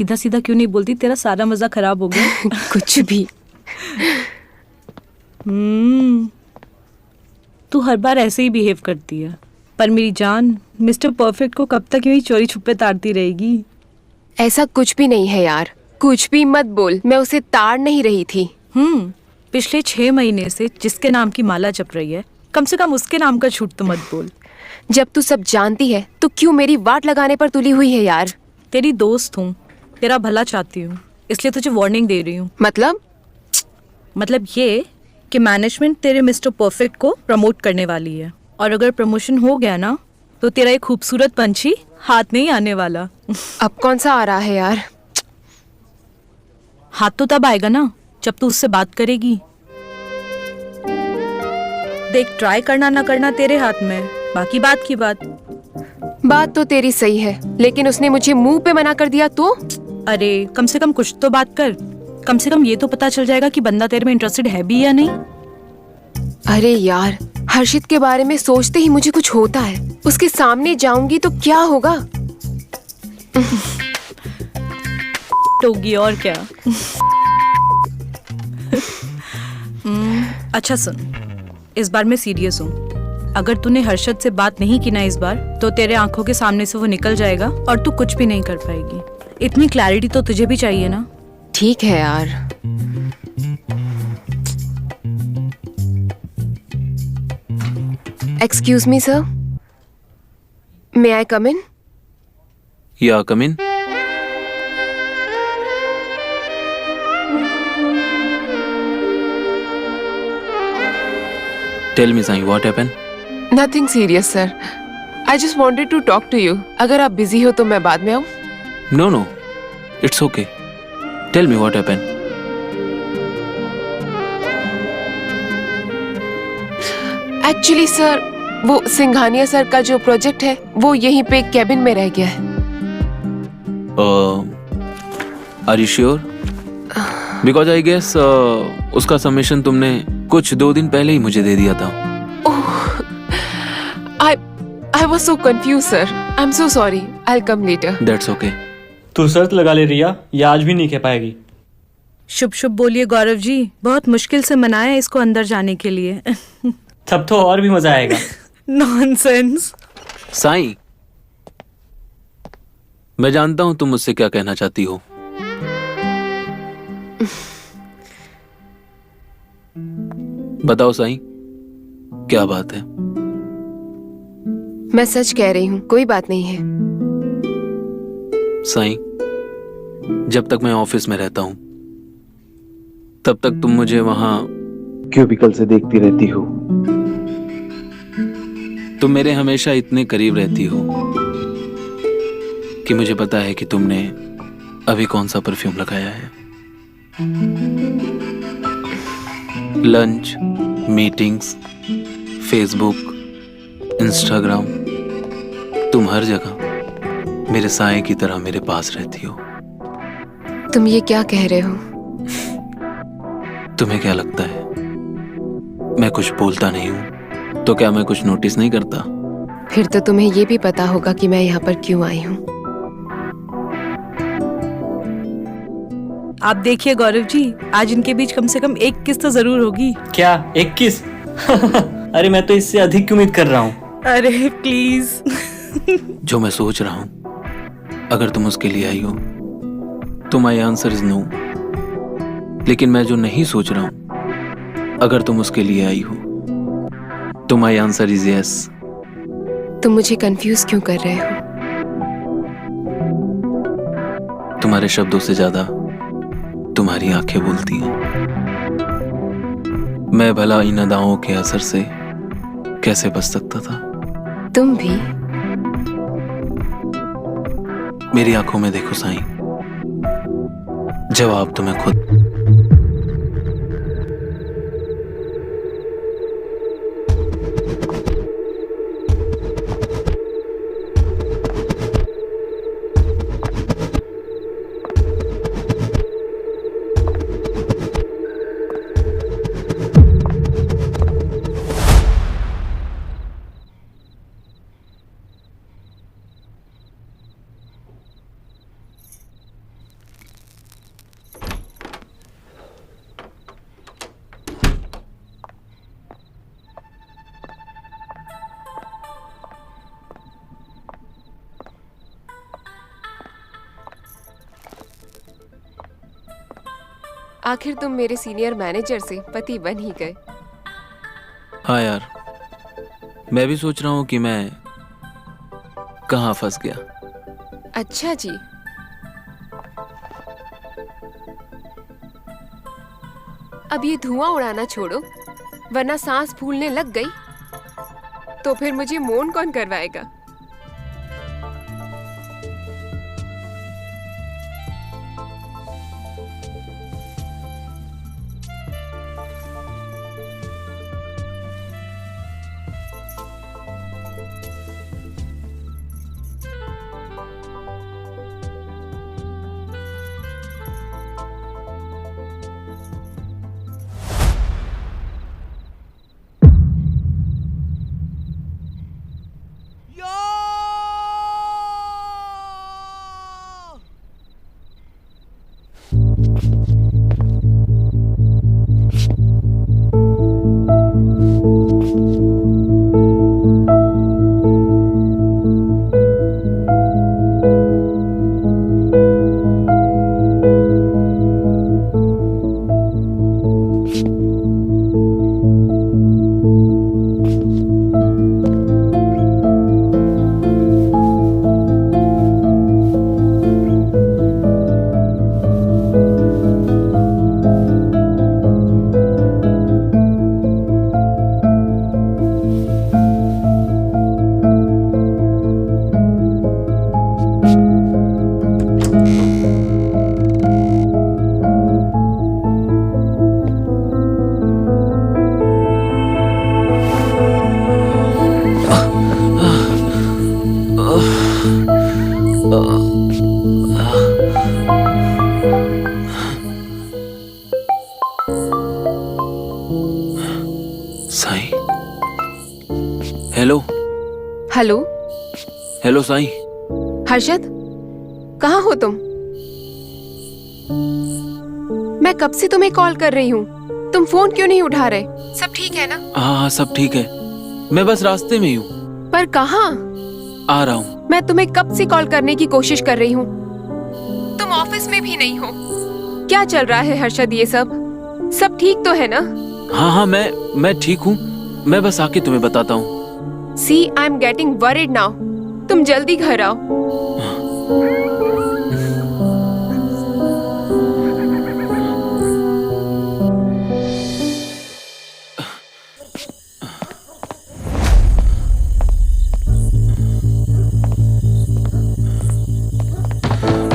सीधा सीधा क्यों नहीं बोलती? तेरा सारा मजा खराब हो गया। कुछ भी। तू हर बार ऐसे ही बिहेव करती है। पर मेरी जान, मिस्टर परफेक्ट को कब तक यूं ही चोरी छुपे तारती रहेगी? ऐसा कुछ भी नहीं है यार, कुछ भी मत बोल। मैं उसे ताड़ नहीं रही थी। पिछले 6 महीने से जिसके नाम की माला जप रही है, कम से कम उसके नाम का झूठ तो मत बोल। जब तू सब जानती है तो क्यों मेरी वाट लगाने पर तुली हुई है यार? तेरी दोस्त हूँ, तेरा भला चाहती हूँ, इसलिए तुझे वार्निंग दे रही हूँ। मतलब ये कि मैनेजमेंट तेरे मिस्टर परफेक्ट को प्रमोट करने वाली है, और अगर प्रमोशन हो गया ना तो तेरा एक खूबसूरत पंछी हाथ नहीं आने वाला। अब कौन सा आ रहा है यार? हाथ तो तब आएगा ना जब तू उससे बात करेगी। देख, ट्राई करना ना करना तेरे हाथ में, बाकी बात की बात। बात तो तेरी सही है, लेकिन उसने मुझे मुंह पे मना कर दिया तो? अरे कम से कम कुछ तो बात कर। कम से कम ये तो पता चल जाएगा कि बंदा तेरे में इंटरेस्टेड है भी या नहीं। अरे यार, हर्षित के बारे में सोचते ही मुझे कुछ होता है। उसके सामने जाऊंगी तो क्या होगा? टोगी और क्या। अच्छा सुन, इस बार मैं सीरियस हूँ। अगर तूने हर्षद से बात नहीं की ना इस बार, तो तेरे आंखों के सामने से वो निकल जाएगा और तू कुछ भी नहीं कर पाएगी। इतनी क्लैरिटी तो तुझे भी चाहिए ना। ठीक है यार। एक्सक्यूज मी सर, मे आई कम इन? या कम इन। Tell me, Sai, what happened? Nothing serious, sir. I just wanted to talk to you. अगर आप बिजी हो तो मैं बाद में आऊँ? No, no. It's okay. Tell me what happened. Actually, sir, वो सिंघानिया सर का जो प्रोजेक्ट है वो यहीं पे कैबिन में रह गया है। Are you sure? Because I guess उसका सबमिशन तुमने कुछ 2 दिन पहले ही मुझे दे दिया था। I was so confused, sir. I'm so sorry. I'll come later. That's okay. तू शर्त लगा ले रिया, ये आज भी नहीं कह पाएगी। शुभ शुभ बोलिए गौरव जी, बहुत मुश्किल से मनाया इसको अंदर जाने के लिए। तब तो और भी मजा आएगा। नॉनसेंस। साई, मैं जानता हूं तुम मुझसे क्या कहना चाहती हो। बताओ साई, क्या बात है? मैं सच कह रही हूँ, कोई बात नहीं है। साई, जब तक मैं ऑफिस में रहता हूं तब तक तुम मुझे वहां क्यूबिकल से देखती रहती हो। तुम मेरे हमेशा इतने करीब रहती हो कि मुझे पता है कि तुमने अभी कौन सा परफ्यूम लगाया है। लंच, मीटिंग्स, फेसबुक, इंस्टाग्राम, तुम हर जगह मेरे साए की तरह मेरे पास रहती हो। तुम ये क्या कह रहे हो? तुम्हें क्या लगता है मैं कुछ बोलता नहीं हूं तो क्या मैं कुछ नोटिस नहीं करता? फिर तो तुम्हें ये भी पता होगा कि मैं यहाँ पर क्यों आई हूँ। आप देखिए गौरव जी, आज इनके बीच कम से कम एक किस तो जरूर होगी। क्या 21? अरे मैं तो इससे अधिक की उम्मीद कर रहा हूँ। अरे प्लीज। जो मैं सोच रहा हूं, अगर तुम उसके लिए आई हो तो माई आंसर इज नो। लेकिन मैं जो नहीं सोच रहा हूं, अगर तुम उसके लिए आई हो तो माई आंसर इज यस। तुम मुझे कंफ्यूज क्यों कर रहे हो? तुम्हारे शब्दों से ज्यादा तुम्हारी आंखें बोलती हैं। मैं भला इन अदाओं के असर से कैसे बच सकता था? तुम भी? मेरी आंखों में देखो साईं, जवाब तुम्हें खुद। आखिर तुम मेरे सीनियर मैनेजर से पति बन ही गए। हाँ यार, मैं भी सोच रहा हूँ कि मैं कहाँ फंस गया। अच्छा जी। अब ये धुआं उड़ाना छोड़ो, वरना सांस फूलने लग गई तो फिर मुझे मौन कौन करवाएगा। Sai, hello. Hello. Hello Sai. Harshad, कहाँ हो तुम? मैं कब से तुम्हें कॉल कर रही हूँ, तुम फोन क्यों नहीं उठा रहे? सब ठीक है ना? हाँ, सब ठीक है। मैं बस रास्ते में ही हूँ। पर कहाँ? आ रहा हूँ। मैं तुम्हें कब से कॉल करने की कोशिश कर रही हूँ, तुम ऑफिस में भी नहीं हो। क्या चल रहा है हर्षद ये सब ठीक तो है ना? हाँ, मैं ठीक हूँ। मैं बस आके तुम्हें बताता हूँ। See, I'm getting worried now. तुम जल्दी घर आओ।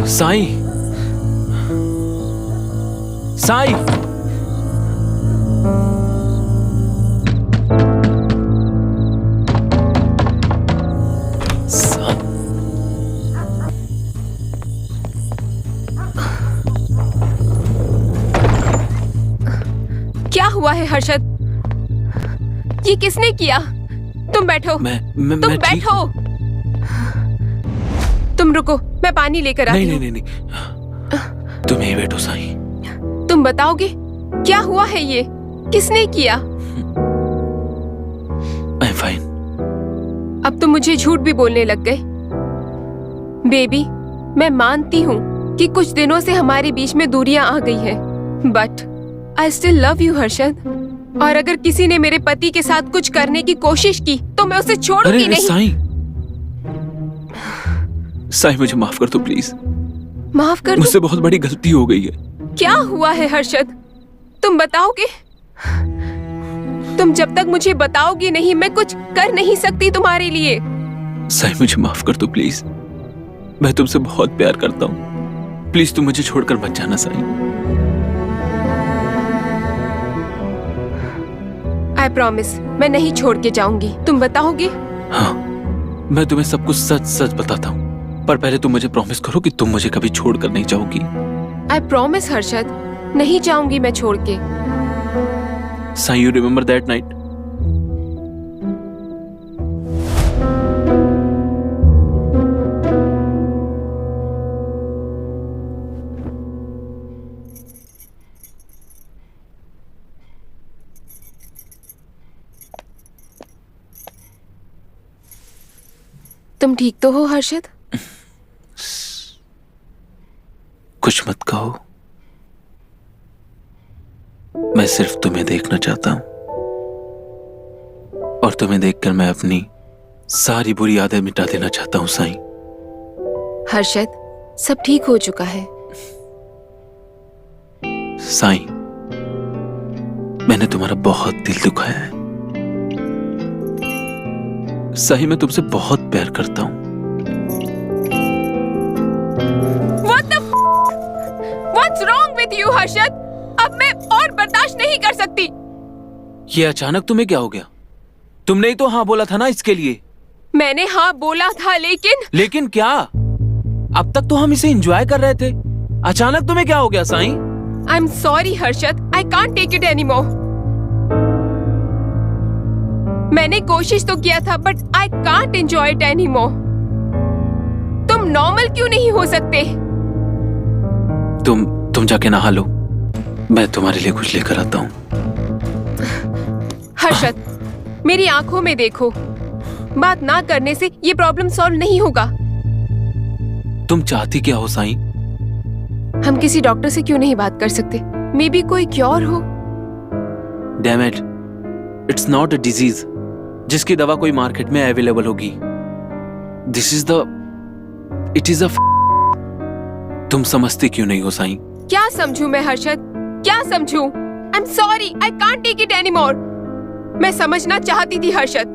साईं, साईं। क्या हुआ है हर्षद? ये किसने किया? तुम बैठो। तुम मैं ठीक बैठो। तुम रुको, मैं पानी लेकर आती हूँ। नहीं। तुम यहीं बैठो साईं। तुम बताओगे क्या हुआ है? ये किसने किया? I am fine. अब तुम मुझे झूठ भी बोलने लग गए। बेबी, मैं मानती हूँ कि कुछ दिनों से हमारे बीच में दूरियां आ गई है, but I still love you Harshad. और अगर किसी ने मेरे पति के साथ कुछ करने की कोशिश की तो मैं उसे छोड़ूंगी नहीं। साईं, मुझे माफ कर दो प्लीज। माफ कर दो? मुझसे बहुत बड़ी गलती हो गई है। क्या हुआ है हर्षद? तुम बताओगे? तुम जब तक मुझे बताओगी नहीं, मैं कुछ कर नहीं सकती तुम्हारे लिए। साईं, मुझे माफ कर दो प्लीज। मैं तुमसे बहुत प्यार करता हूँ। प्लीज तुम मुझे छोड़कर मत जाना साईं। आई प्रॉमिस, मैं नहीं छोड़ के जाऊंगी। तुम बताओगे? हाँ, मैं तुम्हें सब कुछ सच सच बताता हूँ, पर पहले तुम मुझे प्रॉमिस करो कि तुम मुझे कभी छोड़कर नहीं जाओगी। आई प्रॉमिस हर्षद, नहीं जाऊंगी मैं छोड़ के। Sai, you remember that night? तुम ठीक तो हो हर्षद? कुछ मत कहो। मैं सिर्फ तुम्हें देखना चाहता हूं और तुम्हें देखकर मैं अपनी सारी बुरी आदत मिटा देना चाहता हूं साईं। हर्षद, सब ठीक हो चुका है। साईं, मैंने तुम्हारा बहुत दिल दुखाया है। साईं, मैं तुमसे बहुत प्यार करता हूं। What's wrong with you, Harshad? अब मैं और बर्दाश्त नहीं कर सकती। ये अचानक तुम्हें क्या हो गया? तुमने ही तो हाँ बोला था ना इसके लिए। मैंने हाँ बोला था, लेकिन क्या? अब तक तो हम इसे एंजॉय कर रहे थे, अचानक तुम्हें क्या हो गया Sai? I'm sorry, Harshad. I can't take it anymore. मैंने कोशिश तो किया था, but I can't enjoy it anymore. तुम नॉर्मल क्यों नहीं हो सकते? तुम जाके नहा लो, मैं तुम्हारे लिए कुछ लेकर आता हूँ। हर्षद, मेरी आंखों में देखो। बात ना करने से ये प्रॉब्लम सॉल्व नहीं होगा। तुम चाहती क्या हो साईं? हम किसी डॉक्टर से क्यों नहीं बात कर सकते? मे बी कोई क्योर हो। Damn it, it's not a disease जिसकी दवा कोई मार्केट में अवेलेबल होगी। It is a तुम समझती क्यों नहीं हो साईं? क्या समझूं मैं हर्षद, क्या समझूं? I'm sorry, I can't take it anymore. मैं समझना चाहती थी हर्षद,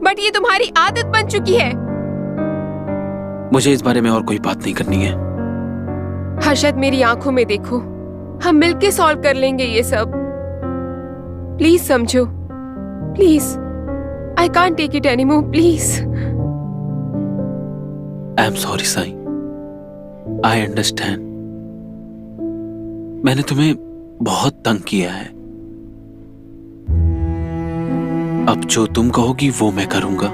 बट ये तुम्हारी आदत बन चुकी है। मुझे इस बारे में और कोई बात नहीं करनी है। हर्षद, मेरी आंखों में देखो, हम मिलके सॉल्व कर लेंगे ये सब। प्लीज समझो, please. I can't take it anymore, please. I'm sorry Sai, I understand. मैंने तुम्हें बहुत तंग किया है। अब जो तुम कहोगी वो मैं करूंगा।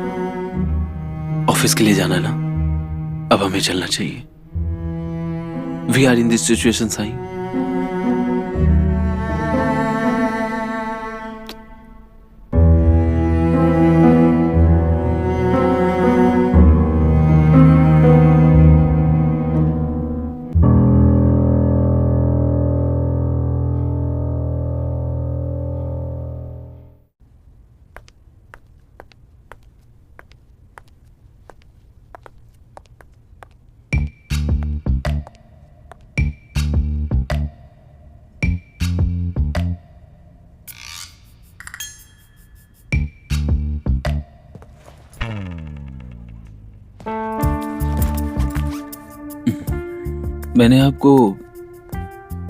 ऑफिस के लिए जाना ना, अब हमें चलना चाहिए। We are in this situation, Sai. मैंने आपको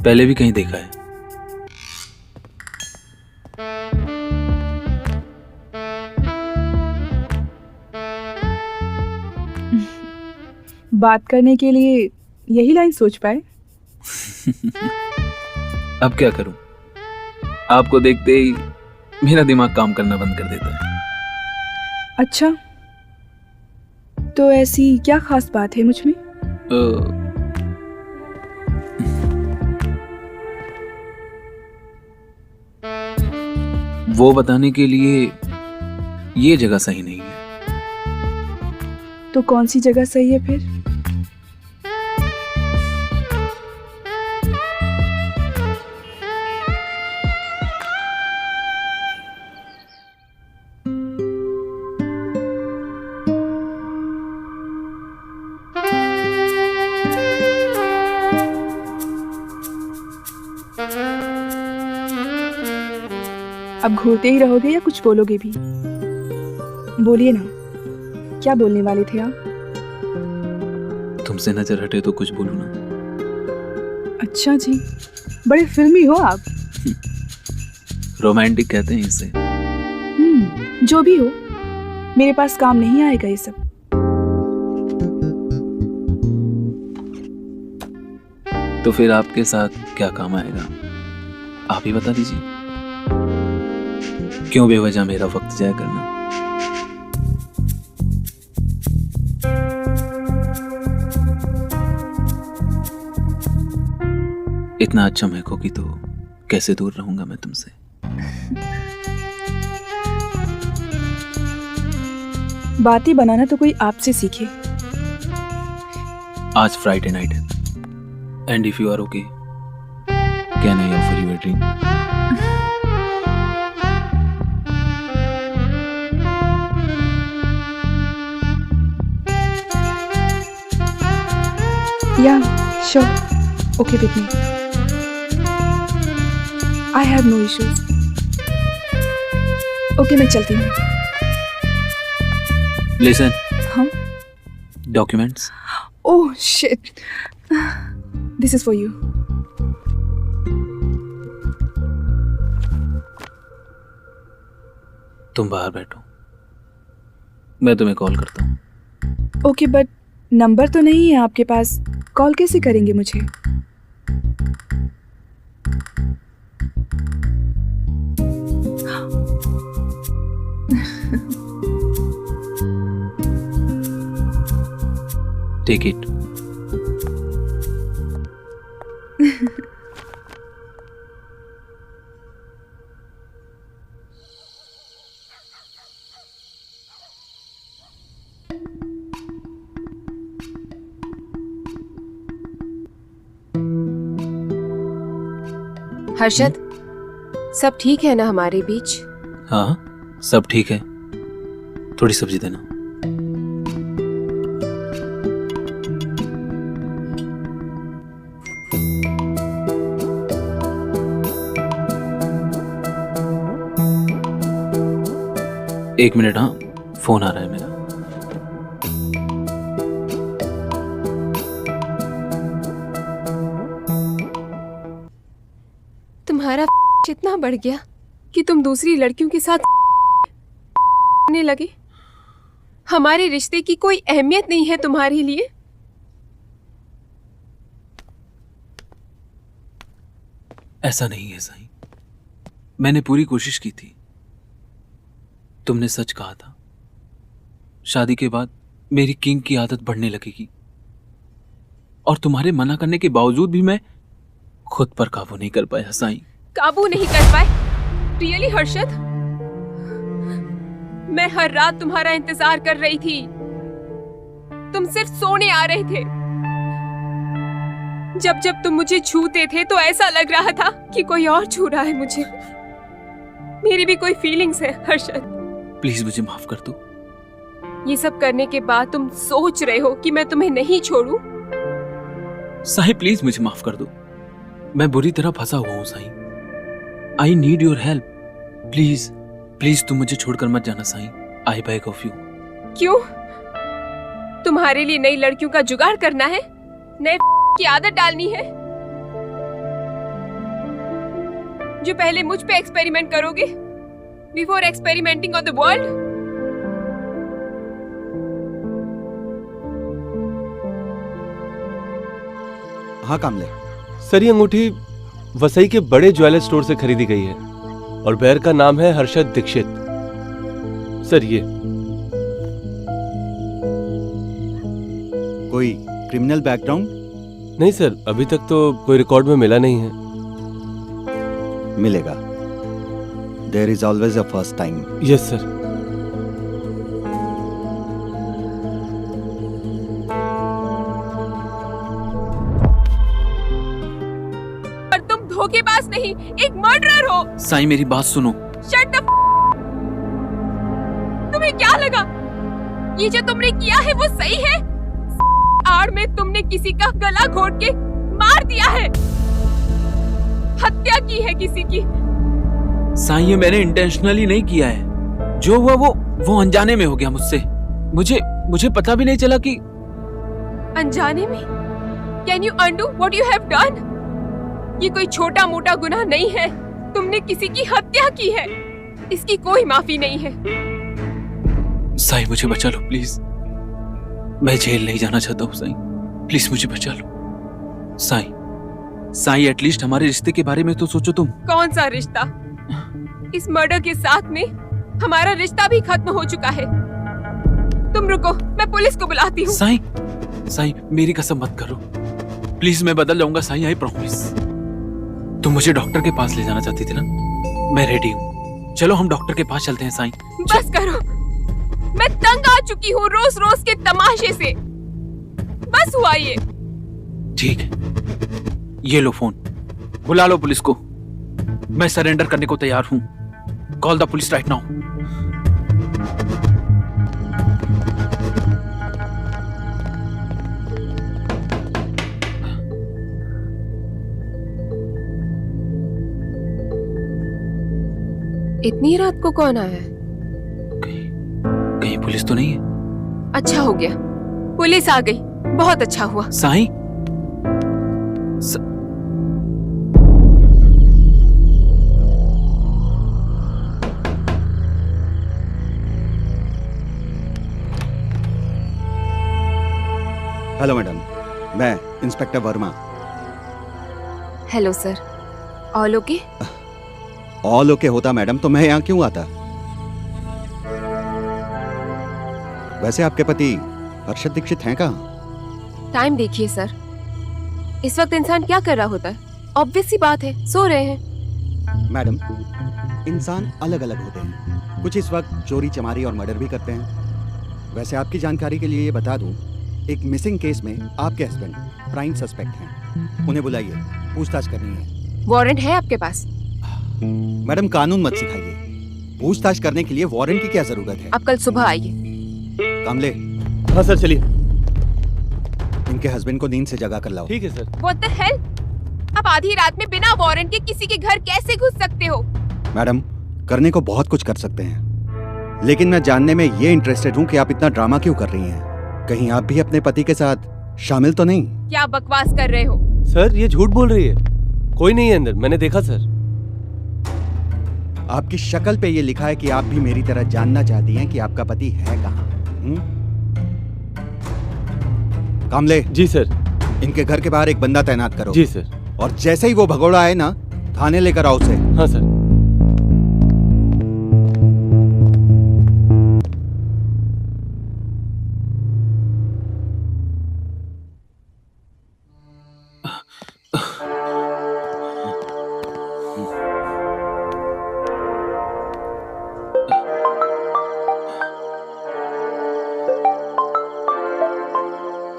पहले भी कहीं देखा है। बात करने के लिए यही लाइन सोच पाए? अब क्या करूं? आपको देखते ही मेरा दिमाग काम करना बंद कर देता है। अच्छा, तो ऐसी क्या खास बात है मुझ में? वो बताने के लिए ये जगह सही नहीं है। तो कौन सी जगह सही है फिर? अब घूरते ही रहोगे या कुछ बोलोगे भी? बोलिए ना, क्या बोलने वाले थे आप? तुमसे नजर हटे तो कुछ बोलूं ना। अच्छा जी, बड़े फिल्मी हो आप। रोमांटिक कहते हैं इसे। जो भी हो, मेरे पास काम नहीं आएगा ये सब। तो फिर आपके साथ क्या काम आएगा? आप ही बता दीजिए। क्यों बेवजह मेरा वक्त जाया करना? इतना अच्छा महकोगी तो कैसे दूर रहूंगा मैं तुमसे? बातें बनाना तो कोई आपसे सीखे। आज फ्राइडे नाइट है, and if you are okay, can I offer you a drink? Yeah, sure. Okay with me. I have no issues. Okay, मैं चलती हूँ. लिसन, हाँ? Documents. Oh shit. This is for you. तुम बाहर बैठो, मैं तुम्हें कॉल करता हूँ. Okay, but नंबर तो नहीं है आपके पास. कॉल कैसे करेंगे मुझे? Take it. हर्षद, सब ठीक है ना हमारे बीच? हाँ, सब ठीक है. थोड़ी सब्जी देना. एक मिनट. हाँ, फोन आ रहा है मेरा. तुम्हारा इतना बढ़ गया कि तुम दूसरी लड़कियों के साथ करने लगे. हमारे रिश्ते की कोई अहमियत नहीं है तुम्हारे लिए. ऐसा नहीं है साईं, मैंने पूरी कोशिश की थी. तुमने सच कहा था, शादी के बाद मेरी किंग की आदत बढ़ने लगेगी, और तुम्हारे मना करने के बावजूद भी मैं खुद पर काबू नहीं कर पाया साईं. काबू नहीं कर पाए? रियली हर्षद? मैं हर रात तुम्हारा इंतजार कर रही थी. तुम सिर्फ सोने आ रहे थे. जब जब तुम मुझे छूते थे तो ऐसा लग रहा था कि कोई और छू रहा है मुझे. मेरी भी कोई फीलिंग्स है हर्षद. प्लीज मुझे माफ कर दो. ये सब करने के बाद तुम सोच रहे हो कि मैं तुम्हें नहीं छोड़ूं? साईं प्लीज मुझे माफ कर दो. मैं बुरी तरह फंसा हुआ हूं Sai. I need your help. Please please तुम मुझे छोड़कर मत जाना Sai. I beg of you. क्यों? तुम्हारे लिए नई लड़कियों का जुगाड़ करना है? नए की आदत डालनी है जो पहले मुझ पे एक्सपेरिमेंट करोगे before experimenting on the world? हाँ कामले. सर ये अंगूठी वसई के बड़े ज्वेलर स्टोर से खरीदी गई है और बेयर का नाम है हर्षद दीक्षित. सर ये कोई क्रिमिनल बैकग्राउंड? नहीं सर, अभी तक तो कोई रिकॉर्ड में मिला नहीं है. मिलेगा. There is always a first time. Yes sir. और तुम धोखेबाज नहीं, एक मर्डरर हो. साईं मेरी बात सुनो. शट द तुम्हें क्या लगा ये जो तुमने किया है वो सही है? आड़ में तुमने किसी का गला घोट के मार दिया है. हत्या की है किसी की. साईं ये मैंने इंटेंशनली नहीं किया है. जो हुआ वो अनजाने में हो गया मुझसे. मुझे पता भी नहीं चला कि. अनजाने में? Can you undo what you have done? ये कोई छोटा मोटा गुनाह नहीं है. तुमने किसी की हत्या की है. इसकी कोई माफी नहीं है. साईं मुझे बचा लो प्लीज. मैं जेल नहीं जाना चाहता हूँ साईं. प्लीज मुझे बचा लो. साईं एटलीस्ट हमारे रिश्ते के बारे में तो सोचो तुम. कौन सा रिश्ता? इस मर्डर के साथ में हमारा रिश्ता भी खत्म हो चुका है. तुम रुको, मैं पुलिस को बुलाती हूँ. साईं मेरी कसम मत करो प्लीज. मैं बदल जाऊंगा साईं, आई प्रॉमिस. तुम मुझे डॉक्टर के पास ले जाना चाहती थी ना? मैं रेडी हूँ. चलो हम डॉक्टर के पास चलते हैं साईं. बस करो, मैं तंग आ चुकी हूँ रोज रोज के तमाशे से. बस हुआ ये. ठीक है, ये लो फोन, बुला लो पुलिस को. मैं सरेंडर करने को तैयार हूं। Call the police right now. इतनी रात को कौन आया है? कहीं पुलिस तो नहीं है? अच्छा हो गया, पुलिस आ गई, बहुत अच्छा हुआ। साईं, हेलो मैडम, मैं inspector Verma. Hello sir, all okay? All okay होता मैडम तो मैं यहाँ क्यों आता? वैसे आपके पति हर्षद दीक्षित हैं कहाँ? टाइम देखिए सर, इस वक्त इंसान क्या कर रहा होता है? ऑब्वियस सी बात है, सो रहे हैं। मैडम, इंसान अलग अलग होते हैं। कुछ इस वक्त चोरी चमारी और मर्डर भी करते हैं। वैसे आपकी जानकारी के लिए ये बता दूं, एक मिसिंग केस में आपके हस्बैंड प्राइम सस्पेक्ट हैं। उन्हें बुलाइए, पूछताछ करनी है। वारंट है आपके पास? मैडम, कानून मत सिखाइए। पूछताछ करने के लिए वारंट की क्या जरूरत है? आप कल सुबह आइए। कामले, हाँ सर, चलिए। इनके हस्बैंड को नींद से जगा कर लाओ। ठीक है सर। What the hell? आप आधी रात में बिना वारंट के किसी के घर कैसे घुस सकते हो? मैडम, करने को बहुत कुछ कर सकते हैं, लेकिन मैं जानने में ये इंटरेस्टेड हूँ कि आप इतना ड्रामा क्यों कर रही हैं। कहीं आप भी अपने पति के साथ शामिल तो नहीं? क्या बकवास कर रहे हो? सर, ये झूठ बोल रही है। कोई नहीं है अंदर, मैंने देखा सर। आपकी शक्ल पे ये लिखा है कि आप भी मेरी तरह जानना चाहती हैं कि आपका पति है कहाँ। कामले। जी सर। इनके घर के बाहर एक बंदा तैनात करो। जी सर। और जैसे ही वो भगोड़ा आए ना, थाने लेकर आओ उसे। हाँ सर।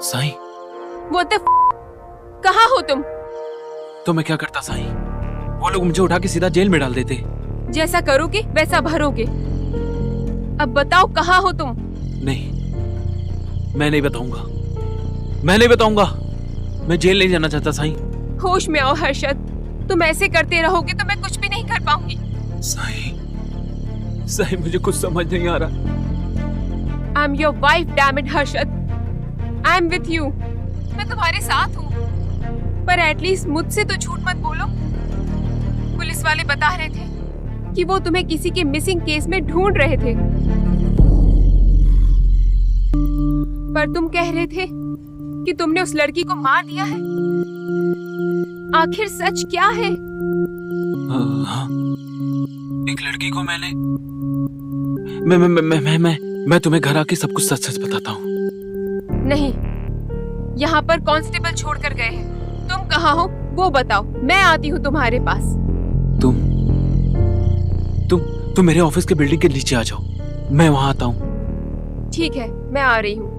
साईं, What the कहाँ हो तुम? तो मैं क्या करता साईं? वो लोग मुझे उठा के सीधा जेल में डाल देते। जैसा करोगे वैसा भरोगे। अब बताओ कहाँ हो तुम? नहीं, मैं नहीं बताऊंगा। मैं नहीं बताऊंगा। मैं जेल नहीं जाना चाहता साईं। होश में आओ हर्षद, तुम ऐसे करते रहोगे तो मैं कुछ भी नहीं कर पाऊंगी। साईं, साईं मुझे कुछ समझ नहीं आ रहा। I am your wife, damn it Harshad. I am with you. मैं तुम्हारे साथ हूँ, पर एटलीस्ट मुझसे तो झूठ मत बोलो। पुलिस वाले बता रहे थे कि वो तुम्हें किसी के मिसिंग केस में ढूंढ रहे थे, पर तुम कह रहे थे कि तुमने उस लड़की को मार दिया है। आखिर सच क्या है? हाँ, एक लड़की को मैंने मैं तुम्हें घर आके सब कुछ सच सच बताता हूँ। नहीं, यहाँ पर कांस्टेबल छोड़कर गए हैं। तुम कहाँ हो वो बताओ, मैं आती हूँ तुम्हारे पास। तुम मेरे ऑफिस के बिल्डिंग के नीचे आ जाओ, मैं वहां आता हूँ। ठीक है, मैं आ रही हूँ।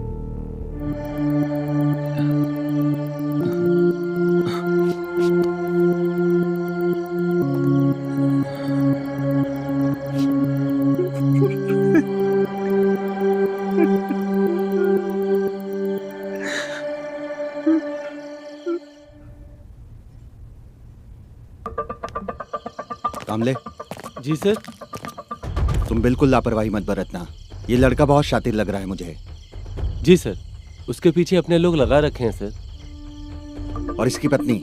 कामले। जी सर। तुम बिल्कुल लापरवाही मत बरतना। ये लड़का बहुत शातिर लग रहा है मुझे। जी सर, उसके पीछे अपने लोग लगा रखे हैं सर। और इसकी पत्नी,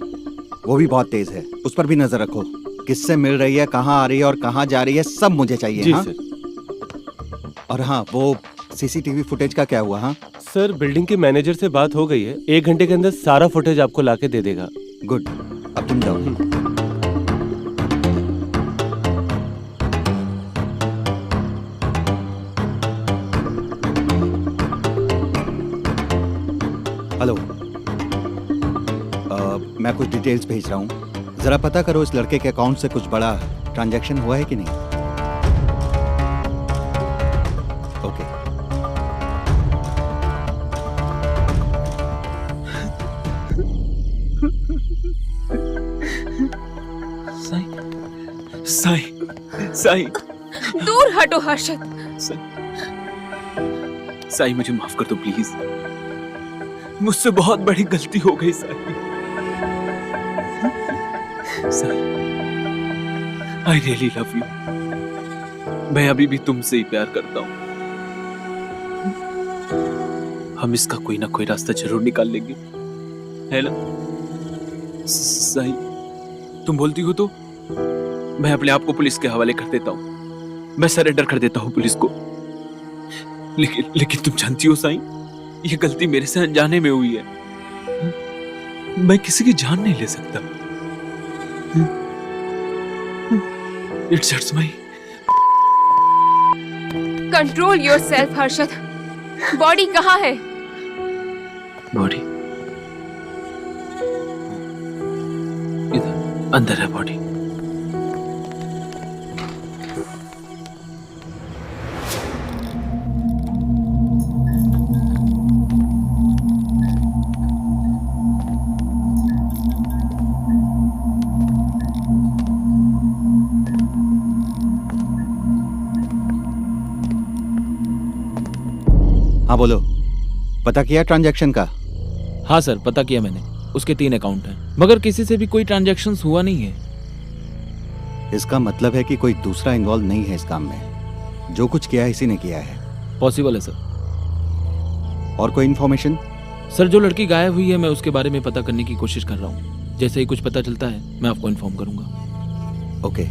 वो भी बहुत तेज है, उस पर भी नजर रखो। किससे मिल रही है, कहाँ आ रही है और कहाँ जा रही है, सब मुझे चाहिए। जी हाँ? सर। और हाँ, वो सीसीटीवी फुटेज का क्या हुआ? हाँ सर, बिल्डिंग के मैनेजर से बात हो गई है, 1 घंटे के अंदर सारा फुटेज आपको लाके दे देगा। गुड, अब तुम जाओ। हेलो, मैं कुछ डिटेल्स भेज रहा हूँ, जरा पता करो इस लड़के के अकाउंट से कुछ बड़ा ट्रांजैक्शन हुआ है कि नहीं। ओके। साईं, साईं, साईं, दूर हटो हर्षद। साईं मुझे माफ कर दो प्लीज। मुझसे बहुत बड़ी गलती हो गई Sai. Sai, I really love you. मैं अभी भी तुमसे ही प्यार करता हूं। हम इसका कोई ना कोई रास्ता जरूर निकाल लेंगे, है ना? साईं, तुम बोलती हो तो मैं अपने आप को पुलिस के हवाले कर देता हूं। मैं सरेंडर कर देता हूं पुलिस को। लेकिन तुम जानती हो साईं, ये गलती मेरे से अनजाने में हुई है। मैं किसी की जान नहीं ले सकता। It's hurts my. Control yourself Harshad. Body कहाँ है? बॉडी इधर अंदर है बॉडी। हाँ बोलो, पता किया ट्रांजैक्शन का? हाँ सर, पता किया मैंने। उसके 3 अकाउंट हैं, मगर किसी से भी कोई ट्रांजैक्शंस हुआ नहीं है। इसका मतलब है कि कोई दूसरा इन्वॉल्व नहीं है इस काम में। जो कुछ किया है इसी ने किया है। पॉसिबल है सर। और कोई इन्फॉर्मेशन? सर, जो लड़की गायब हुई है मैं उसके बारे में पता करने की कोशिश कर रहा हूँ। जैसे ही कुछ पता चलता है मैं आपको इन्फॉर्म करूंगा। ओके।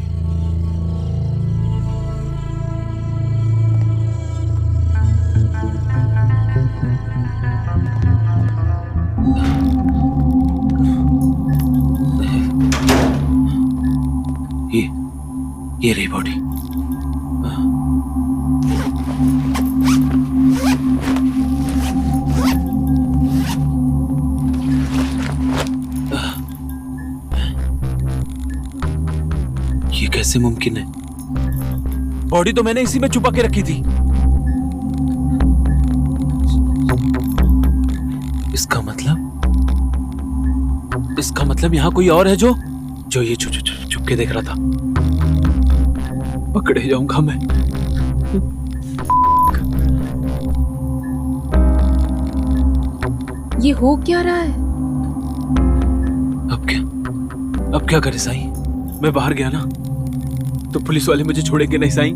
ये रही बॉडी। ये कैसे मुमकिन है? बॉडी तो मैंने इसी में छुपा के रखी थी। इसका मतलब यहाँ कोई और है जो ये छुप के देख रहा था। पकड़े जाऊंगा मैं। ये हो क्या रहा है? अब क्या करे साईं? मैं बाहर गया ना तो पुलिस वाले मुझे छोड़ेंगे नहीं साईं।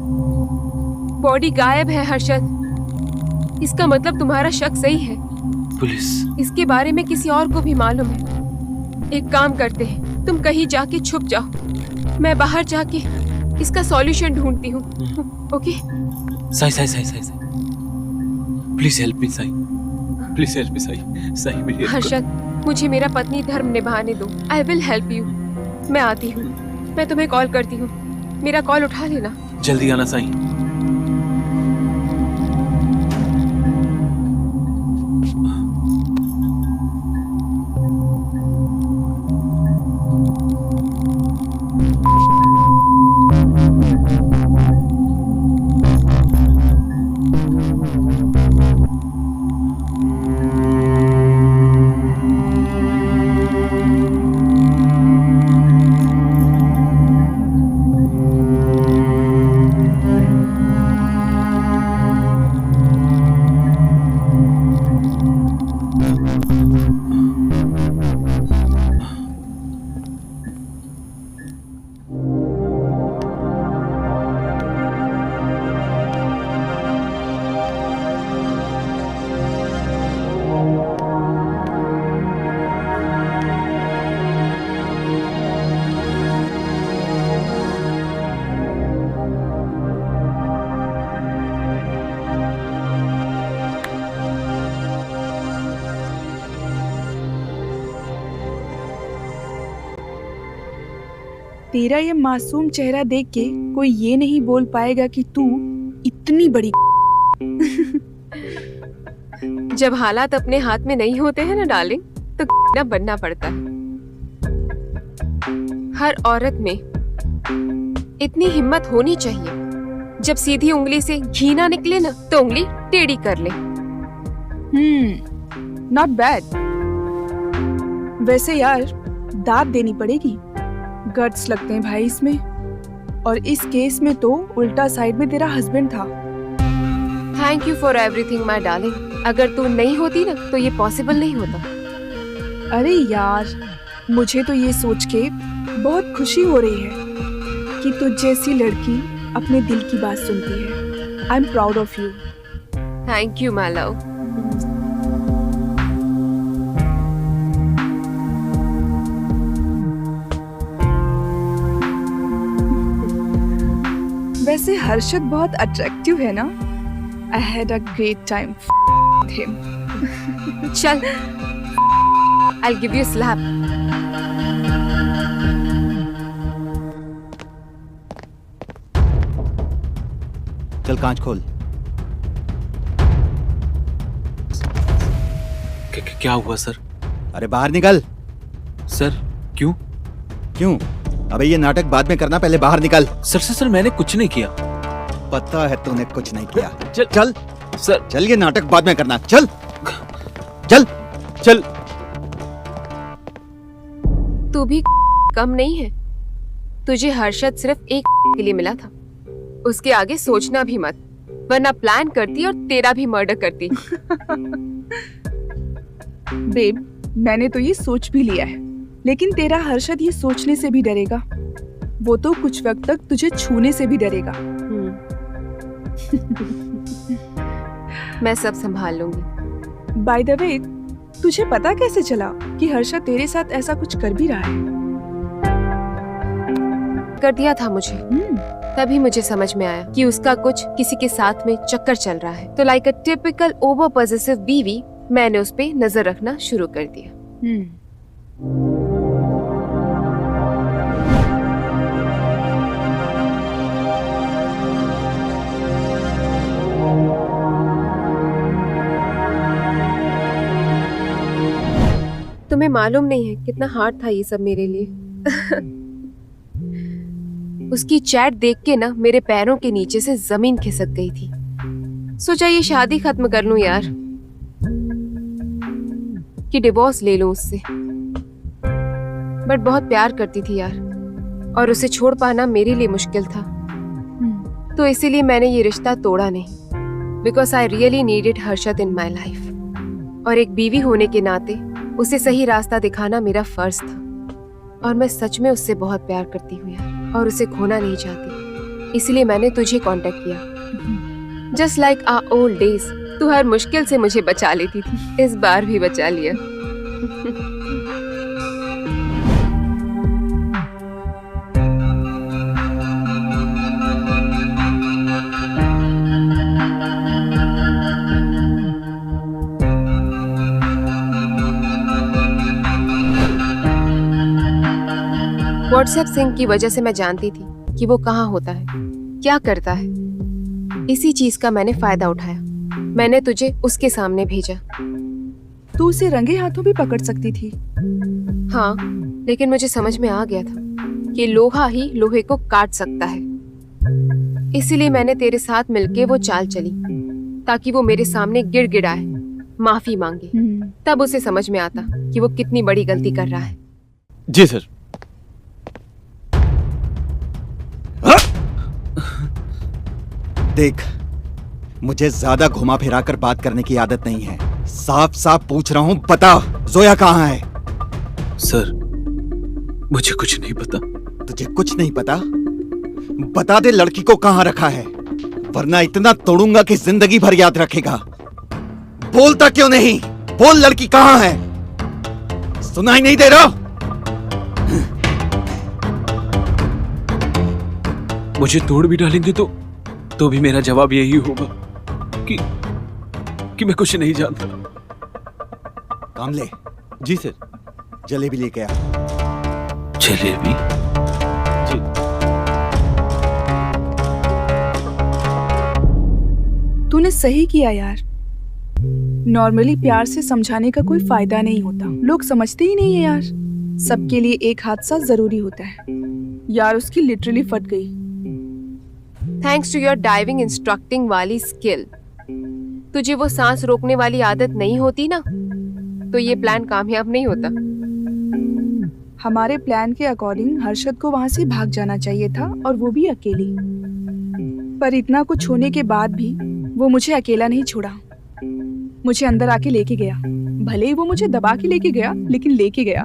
बॉडी गायब है हर्षद। इसका मतलब तुम्हारा शक सही है। पुलिस इसके बारे में किसी और को भी मालूम है। एक काम करते हैं, तुम कहीं जाके छुप जाओ, मैं बाहर जाके इसका सॉल्यूशन ढूंढती हूँ। Okay? Sai, please help me Sai, please help me Sai मेरी हेल्प करो। हर्षद, मुझे मेरा पत्नी धर्म निभाने दो। I will help you. मैं आती हूँ। मैं तुम्हें कॉल करती हूँ, मेरा कॉल उठा लेना। जल्दी आना साईं। तेरा ये मासूम चेहरा देख के कोई ये नहीं बोल पाएगा कि तू इतनी बड़ी जब हालात अपने हाथ में नहीं होते हैं ना डार्लिंग, तो ना बनना पड़ता है। हर औरत में इतनी हिम्मत होनी चाहिए, जब सीधी उंगली से घी ना निकले ना तो उंगली टेढ़ी कर ले। Not bad. वैसे यार दाद देनी पड़ेगी। गट्स लगते हैं भाई इसमें। और इस केस में तो उल्टा साइड में तेरा हस्बैंड था। Thank you for everything my darling. अगर तू नहीं होती ना तो ये पॉसिबल नहीं होता। अरे यार, मुझे तो ये सोच के बहुत खुशी हो रही है कि तुझ जैसी लड़की अपने दिल की बात सुनती है। I am proud of you. Thank you my love. वैसे हर्षद बहुत अट्रैक्टिव है ना? I had a great time him. चल, I'll give you a slap. चल कांच खोल। क्या हुआ सर? अरे बाहर निकल। सर क्यों? क्यों? अबे ये नाटक बाद में करना, पहले बाहर निकल। सर मैंने कुछ नहीं किया। पता है तूने कुछ नहीं किया। चल चल सर। चल, ये नाटक बाद में करना। चल चल चल। तू भी कम नहीं है। तुझे हर्षद सिर्फ एक के लिए मिला था। उसके आगे सोचना भी मत, वरना प्लान करती और तेरा भी मर्डर करती। बेब, मैंने तो ये सोच भी लिया है, लेकिन तेरा हर्षद ये सोचने से भी डरेगा। वो तो कुछ वक्त तक तुझे छूने से भी डरेगा। मैं सब संभाल लूंगी। बाय द वे, तुझे पता कैसे चला कि हर्षद तेरे साथ ऐसा कुछ कर भी रहा है? कर दिया था मुझे। तभी मुझे समझ में आया कि उसका कुछ किसी के साथ में चक्कर चल रहा है। तो like a typical over possessive बीवी, मैंने उस पे नजर रखना शुरू कर दिया। तुम्हें मालूम नहीं है कितना हार्ड था ये सब मेरे लिए। उसकी चैट देख के ना मेरे पैरों के नीचे से जमीन खिसक गई थी। सोचा ये शादी खत्म कर लूं यार, कि डिवोर्स ले लूं उससे। बट बहुत प्यार करती थी यार, और उसे छोड़ पाना मेरे लिए मुश्किल था। तो इसीलिए मैंने ये रिश्ता तोड़ा नहीं, because I really needed Harshad in my life. और एक बीवी होने के नाते उसे सही रास्ता दिखाना मेरा फर्ज था। और मैं सच में उससे बहुत प्यार करती हूँ यार, और उसे खोना नहीं चाहती। इसलिए मैंने तुझे कांटेक्ट किया। Just like our old days, तू हर मुश्किल से मुझे बचा लेती थी, इस बार भी बचा लिया। व्हाट्सएप सिंक की वजह से मैं जानती थी कि वो कहाँ होता है, क्या करता है। इसी चीज का मैंने फायदा उठाया। मैंने तुझे उसके सामने भेजा। तू उसे रंगे हाथों भी पकड़ सकती थी। हाँ, लेकिन मुझे समझ में आ गया था कि लोहा ही लोहे को काट सकता है। इसीलिए मैंने तेरे साथ मिलके वो चाल चली, ताकि वो मेरे सामने गिड़गिड़ाए, माफी मांगे। तब उसे समझ में आता कि वो कितनी बड़ी गलती कर रहा है। जी सर। देख, मुझे ज्यादा घुमा फिरा कर बात करने की आदत नहीं है। साफ साफ पूछ रहा हूं, बता जोया कहाँ है? सर मुझे कुछ नहीं पता। तुझे कुछ नहीं पता? बता दे लड़की को कहाँ रखा है, वरना इतना तोड़ूंगा कि जिंदगी भर याद रखेगा। बोलता क्यों नहीं? बोल, लड़की कहाँ है? सुनाई नहीं दे रहा? मुझे तोड़ भी डालेंगे तो भी मेरा जवाब यही होगा कि मैं कुछ नहीं जानता। कामले। जी सर। जलेबी लेके आ। जलेबी? जी। तूने सही किया यार। नॉर्मली प्यार से समझाने का कोई फायदा नहीं होता, लोग समझते ही नहीं है यार। सबके लिए एक हादसा जरूरी होता है। यार उसकी लिटरली फट गई। Thanks to your diving instructing वाली स्किल। तुझे वो सांस रोकने वाली आदत नहीं होती ना, तो ये प्लान कामयाब नहीं होता। हमारे प्लान के अकॉर्डिंग हर्षद को वहां से भाग जाना चाहिए था, और वो भी अकेली। पर इतना कुछ होने के बाद भी वो मुझे अकेला नहीं छोड़ा, मुझे अंदर आके लेके गया। भले ही वो मुझे दबा के लेके गया, लेकिन लेके गया।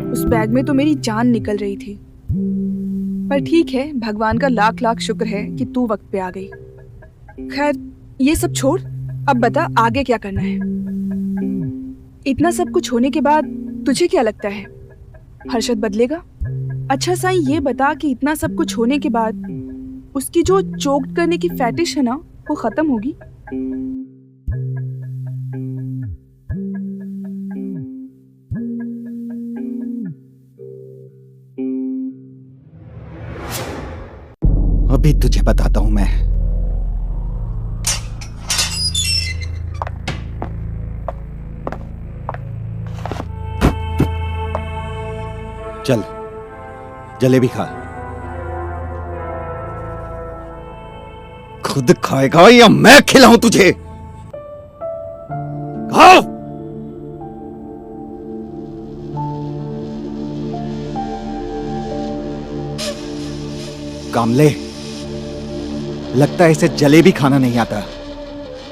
उस बैग में तो मेरी जान निकल रही थी, पर ठीक है, भगवान का लाख लाख शुक्र है कि तू वक्त पे आ गई। खैर ये सब छोड़, अब बता आगे क्या करना है। इतना सब कुछ होने के बाद तुझे क्या लगता है हर्षद बदलेगा? अच्छा साईं ये बता कि इतना सब कुछ होने के बाद उसकी जो चोक करने की फैटिश है ना, वो खत्म होगी? अभी तुझे बताता हूं मैं। चल जलेबी खा। खुद खाएगा या मैं खिलाऊं तुझे? खाओ। कामले, लगता है इसे जलेबी खाना नहीं आता।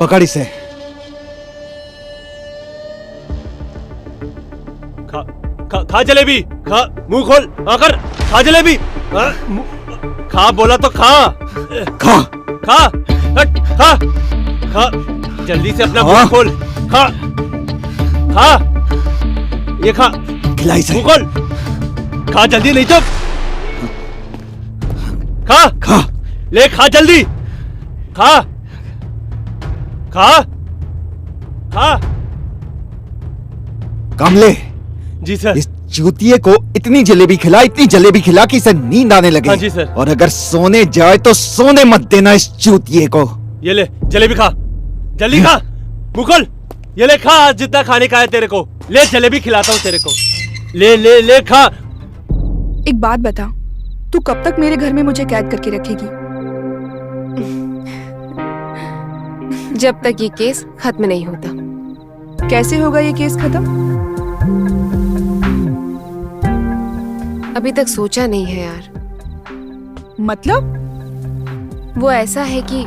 पकड़ इसे। खा जलेबी, खा, मुंह खोल आकर खा जलेबी। खा बोला तो खा। खा खा खा खा, जल्दी से अपना मुंह खोल। खा खा, ये खा, खिला इसे। मुंह खोल, खा जल्दी, नहीं तो खा खा ले, खा जल्दी, खा खा खा। कामले, जी सर। इस चूतिए को इतनी जलेबी खिला कि इसे नींद आने लगे। हाँ जी सर। और अगर सोने जाए तो सोने मत देना इस चूतिए को। ये ले जलेबी खा, जल्दी खा, मुंह खोल, ये ले खा, जितना खाने का है तेरे को। ले जलेबी खिलाता हूँ तेरे को, ले ले ले खा। एक बात बता, तू कब तक मेरे घर में मुझे कैद करके रखेगी? जब तक ये केस खत्म नहीं होता। कैसे होगा ये केस खत्म? अभी तक सोचा नहीं है यार। मतलब? वो ऐसा है कि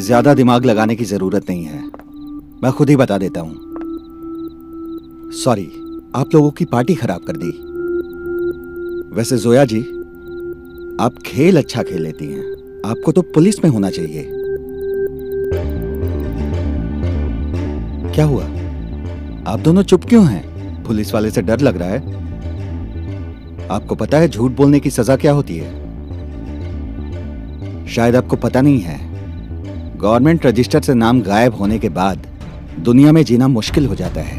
ज्यादा दिमाग लगाने की जरूरत नहीं है, मैं खुद ही बता देता हूं। सॉरी, आप लोगों की पार्टी खराब कर दी। वैसे जोया जी, आप खेल अच्छा खेल लेती हैं, आपको तो पुलिस में होना चाहिए। क्या हुआ, आप दोनों चुप क्यों हैं? पुलिस वाले से डर लग रहा है? आपको पता है झूठ बोलने की सजा क्या होती है? शायद आपको पता नहीं है, गवर्नमेंट रजिस्टर से नाम गायब होने के बाद दुनिया में जीना मुश्किल हो जाता है।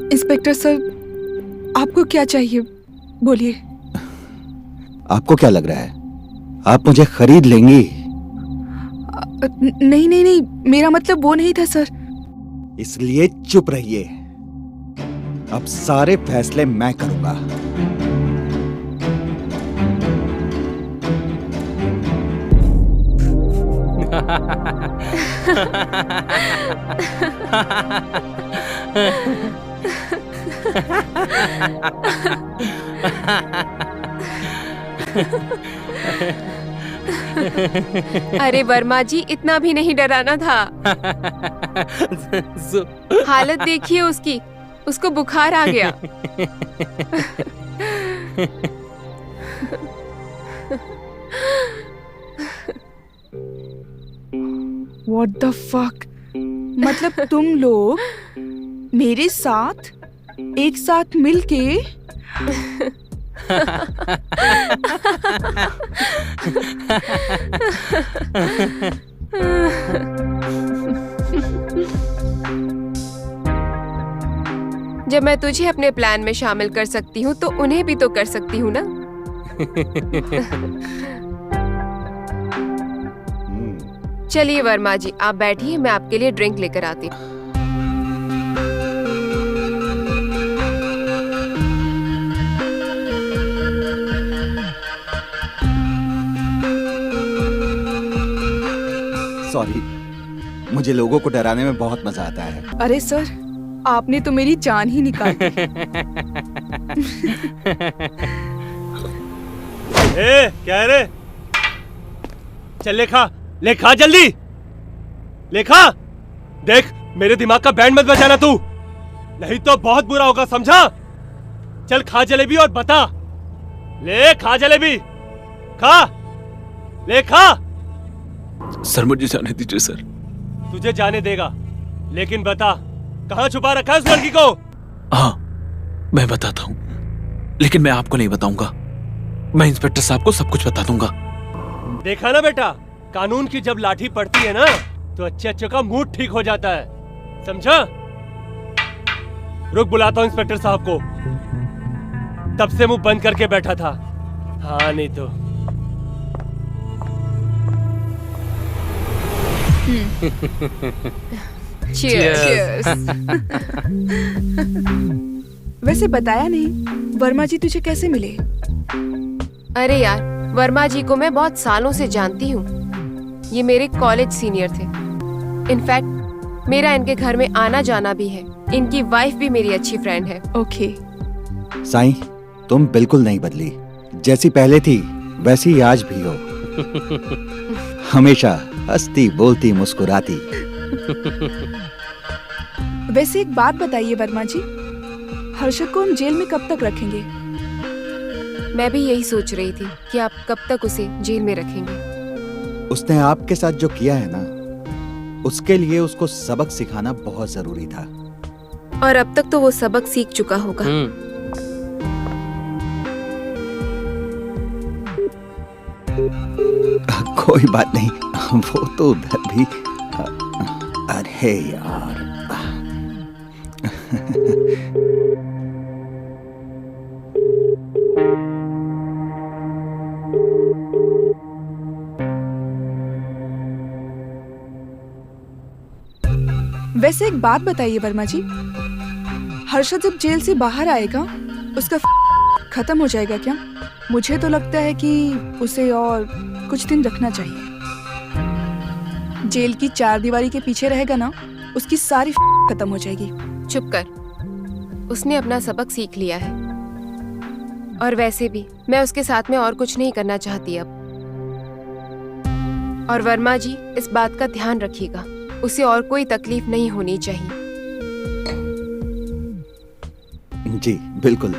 इंस्पेक्टर सर, आपको क्या चाहिए? बोलिए। आपको क्या लग रहा है, आप मुझे खरीद लेंगी? नहीं नहीं नहीं, मेरा मतलब वो नहीं था सर। इसलिए चुप रहिए, अब सारे फैसले मैं करूंगा। अरे वर्मा जी, इतना भी नहीं डराना था। हालत देखिए उसकी, उसको बुखार आ गया। What the fuck? मतलब तुम लोग मेरे साथ एक साथ मिलके जब मैं तुझे अपने प्लान में शामिल कर सकती हूँ तो उन्हें भी तो कर सकती हूँ ना। चलिए वर्मा जी, आप बैठिए, मैं आपके लिए ड्रिंक लेकर आती हूँ। सॉरी, मुझे लोगों को डराने में बहुत मजा आता है। अरे सर, आपने तो मेरी जान ही निकाल दी। ए, क्या है रे? चल ले खा जल्दी, ले खा। देख, मेरे दिमाग का बैंड मत बजाना तू, नहीं तो बहुत बुरा होगा, समझा? चल खा जलेबी और बता। ले खा जलेबी, खा, ले खा। सर मुझे जाने दीजिए सर। तुझे जाने देगा, लेकिन बता कहाँ छुपा रखा है उस लड़की को? हाँ, मैं बताता हूँ, लेकिन मैं आपको नहीं बताऊंगा। मैं इंस्पेक्टर साहब को सब कुछ बता दूंगा। देखा ना बेटा, कानून की जब लाठी पड़ती है ना तो अच्छे अच्छे का मूड ठीक हो जाता है, समझा? रुक, बुलाता हूँ इंस्पेक्टर साहब को। तब से मुंह बंद करके बैठा था। हाँ नहीं तो। Cheers. वैसे बताया नहीं, वर्मा जी तुझे कैसे मिले? अरे यार, वर्मा जी को मैं बहुत सालों से जानती हूँ। ये मेरे कॉलेज सीनियर थे। इनफैक्ट मेरा इनके घर में आना जाना भी है। इनकी वाइफ भी मेरी अच्छी फ्रेंड है। ओके। साईं, तुम बिल्कुल नहीं बदली, जैसी पहले थी वैसी आज भी हो। हमेशा हंसती बोलती मुस्कुराती। वैसे एक बात बताइए वर्मा जी, हर्षद को हम जेल में कब तक रखेंगे? मैं भी यही सोच रही थी कि आप कब तक उसे जेल में रखेंगे। उसने आपके साथ जो किया है ना, उसके लिए उसको सबक सिखाना बहुत जरूरी था। और अब तक तो वो सबक सीख चुका होगा। कोई बात नहीं, वो तो उधर भी। अरे यार। वैसे एक बात बताइए वर्मा जी, हर्षद जब जेल से बाहर आएगा उसका खत्म हो जाएगा क्या? मुझे तो लगता है कि उसे और कुछ दिन रखना चाहिए। जेल की चार दीवारी के पीछे रहेगा ना, उसकी सारी खत्म हो जाएगी। चुप कर, उसने अपना सबक सीख लिया है। और वैसे भी मैं उसके साथ में और कुछ नहीं करना चाहती अब। और वर्मा जी इस बात का ध्यान रखिएगा, उसे और कोई तकलीफ नहीं होनी चाहिए। जी बिल्कुल।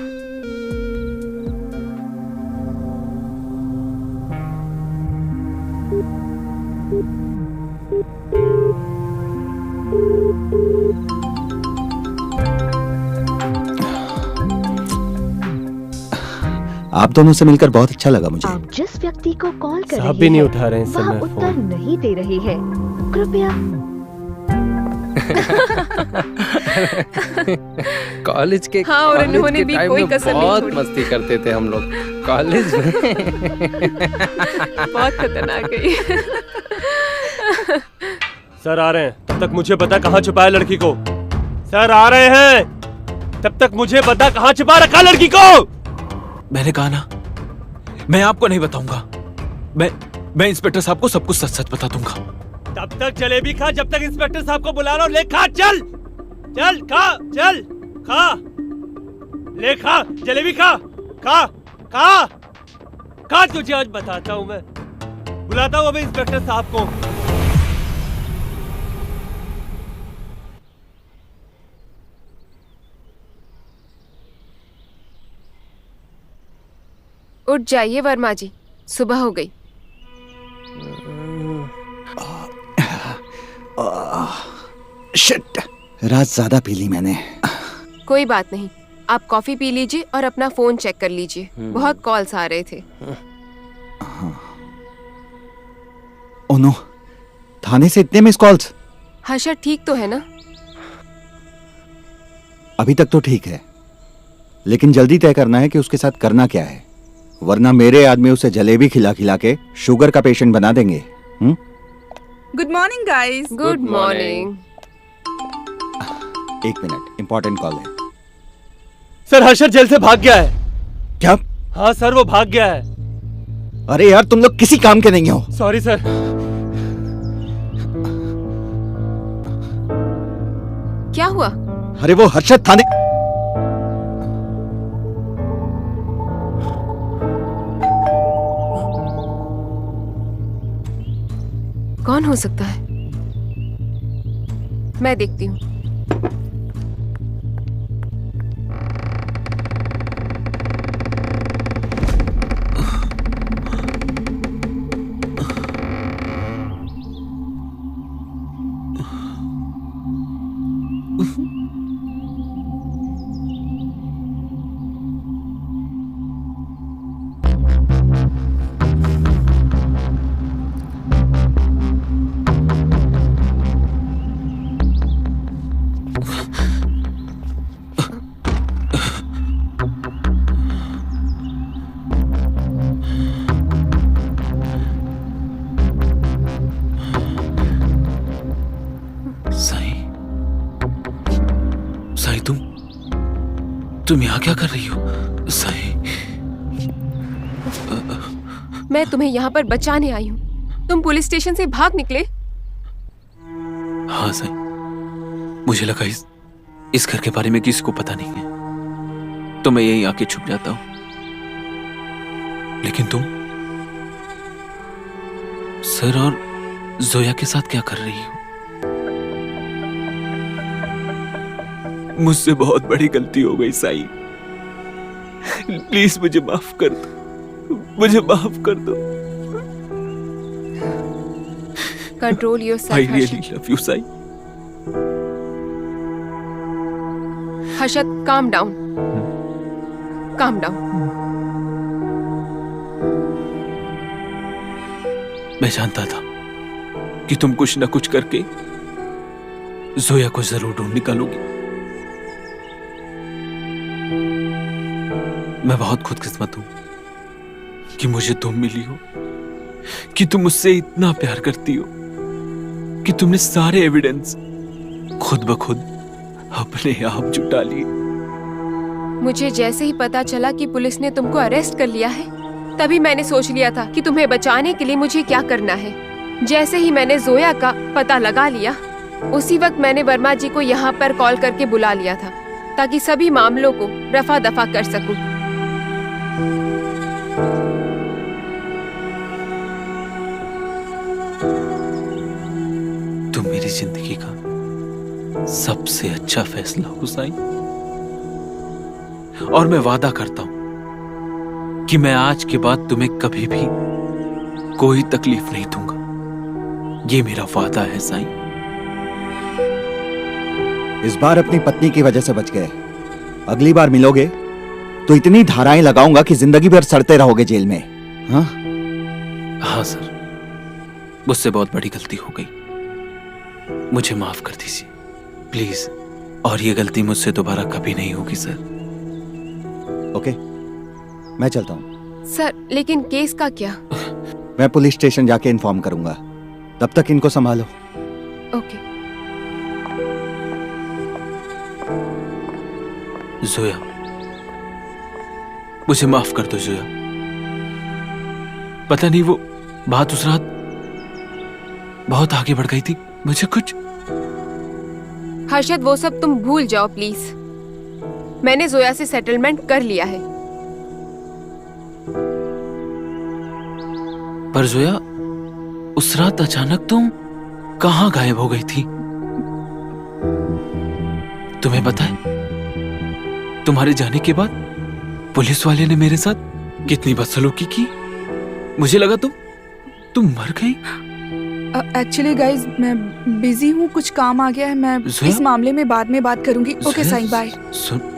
आप दोनों से मिलकर बहुत अच्छा लगा मुझे। आप जिस व्यक्ति को कॉल कर साहब रहे भी नहीं हैं, उठा रहे हैं इस वह समय उत्तर फोन। नहीं दे रहे हैं। कृपया। कॉलेज के हाँ, और कॉलेज उन्होंने के भी टाइम कोई में कसर नहीं बहुत छोड़ी। मस्ती करते थे हम लोग कॉलेज में। बहुत खतरनाक है ये। सर आ रहे हैं, तब तक मुझे पता कहाँ छुपाया लड़की को। सर आ रहे हैं, तब तक मुझे पता कहाँ छुपा रखा लड़की को। मैंने कहा ना, मैं आपको नहीं बताऊंगा। मैं इंस्पेक्टर साहब को सब कुछ सच सच बता दूंगा। तब तक जलेबी खा जब तक इंस्पेक्टर साहब को बुला रहा हूं। ले खा, चल चल खा, चल खा, ले खा, जलेबी खा, खा खा खा। तुझे आज बताता हूं मैं, बुलाता हूं अभी इंस्पेक्टर साहब को। उठ जाइए वर्मा जी, सुबह हो गई। शिट, रात ज्यादा पी ली मैंने। कोई बात नहीं, आप कॉफी पी लीजिए और अपना फोन चेक कर लीजिए। बहुत कॉल्स आ रहे थे। ओह नो, थाने से इतने मिस कॉल्स। हर्षद ठीक तो है ना? अभी तक तो ठीक है, लेकिन जल्दी तय करना है कि उसके साथ करना क्या है, वरना मेरे आदमी उसे जलेबी खिला खिला के शुगर का पेशेंट बना देंगे। Good morning guys. Good morning. एक मिनट, इंपॉर्टेंट कॉल है। सर हर्षद जेल से भाग गया है। क्या? हाँ सर, वो भाग गया है। अरे यार, तुम लोग किसी काम के नहीं हो। Sorry sir. क्या हुआ? अरे वो हर्षद थाने। कौन हो सकता है? मैं देखती हूँ। साई, तुम यहाँ क्या कर रही हो? साई, मैं तुम्हें यहाँ पर बचाने आई हूँ। तुम पुलिस स्टेशन से भाग निकले। हाँ साई, मुझे लगा इस घर के बारे में किसी को पता नहीं है, तो मैं यहीं आके छुप जाता हूँ। लेकिन तुम सर और जोया के साथ क्या कर रही हो? मुझसे बहुत बड़ी गलती हो गई साई, प्लीज मुझे माफ कर दो, मुझे माफ कर दो। Control I yourself really love you, Sai. Harshad, calm down, calm down. मैं जानता था कि तुम कुछ न कुछ करके जोया को जरूर ढूंढ निकालोगी. मैं बहुत खुदकिस्मत हूं कि मुझे तुम मिली हो, कि तुम मुझसे इतना प्यार करती हो कि तुमने सारे एविडेंस खुद ब खुद अपने आप जुटा लिए. मुझे जैसे ही पता चला कि पुलिस ने तुमको अरेस्ट कर लिया है, तभी मैंने सोच लिया था कि तुम्हें बचाने के लिए मुझे क्या करना है. जैसे ही मैंने जोया का पता लगा लिया, उसी वक्त मैंने वर्मा जी को यहाँ पर कॉल करके बुला लिया था, ताकि सभी मामलों को रफा दफा कर सकूं. तुम मेरी जिंदगी का सबसे अच्छा फैसला हो साई, और मैं वादा करता हूं कि मैं आज के बाद तुम्हें कभी भी कोई तकलीफ नहीं दूंगा. ये मेरा वादा है साई. इस बार अपनी पत्नी की वजह से बच गए. अगली बार मिलोगे तो इतनी धाराएं लगाऊंगा कि जिंदगी भर सड़ते रहोगे जेल में. हाँ हाँ सर, मुझसे बहुत बड़ी गलती हो गई, मुझे माफ कर दीजिए प्लीज. और ये गलती मुझसे दोबारा कभी नहीं होगी सर. ओके, मैं चलता हूँ. सर, लेकिन केस का क्या? मैं पुलिस स्टेशन जाके इन्फॉर्म करूंगा. तब तक इनको संभालो. ओके. जोया, मुझे माफ कर दो जोया. पता नहीं वो बात उस रात बहुत आगे बढ़ गई थी. मुझे कुछ हर्षद, वो सब तुम भूल जाओ प्लीज. मैंने जोया से सेटलमेंट कर लिया है. पर जोया, उस रात अचानक तुम कहां गायब हो गई थी? तुम्हें पता है, तुम्हारे जाने के बाद पुलिस वाले ने मेरे साथ कितनी बदसलूकी की. मुझे लगा तुम मर गई. एक्चुअली गाइज, मैं बिजी हूँ, कुछ काम आ गया है. मैं जोया? इस मामले में बाद में बात करूंगी. Okay Zoya, Sai, bye. सुन,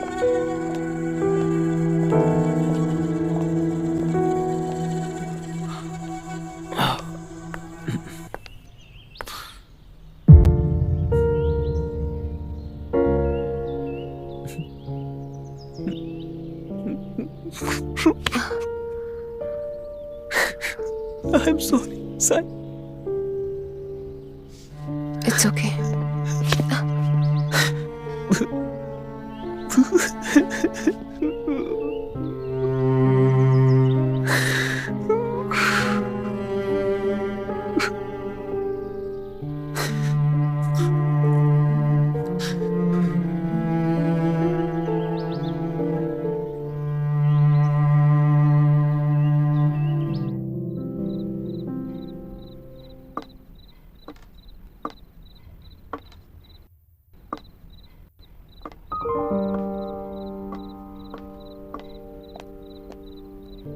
I'm sorry, Sai. It's okay.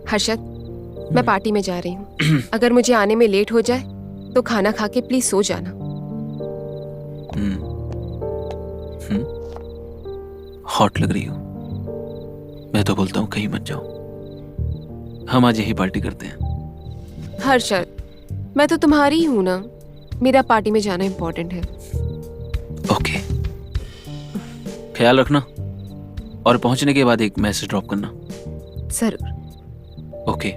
Harshad, मैं पार्टी में जा रही हूँ. अगर मुझे आने में लेट हो जाए तो खाना खा के प्लीज सो जाना. हॉट लग रही हो. मैं तो बोलता हूँ कहीं मत जाओ, हम आज यही पार्टी करते हैं. हर्षद, मैं तो तुम्हारी ही हूँ ना. मेरा पार्टी में जाना इम्पोर्टेंट है. ओके, ख्याल रखना, और पहुंचने के बाद एक मैसेज ड्रॉप करना. जरूर. ओके.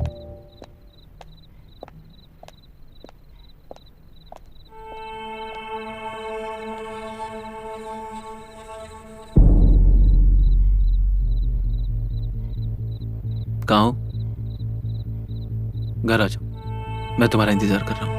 कहाँ हो? घर आ जाओ, मैं तुम्हारा इंतजार कर रहा हूँ.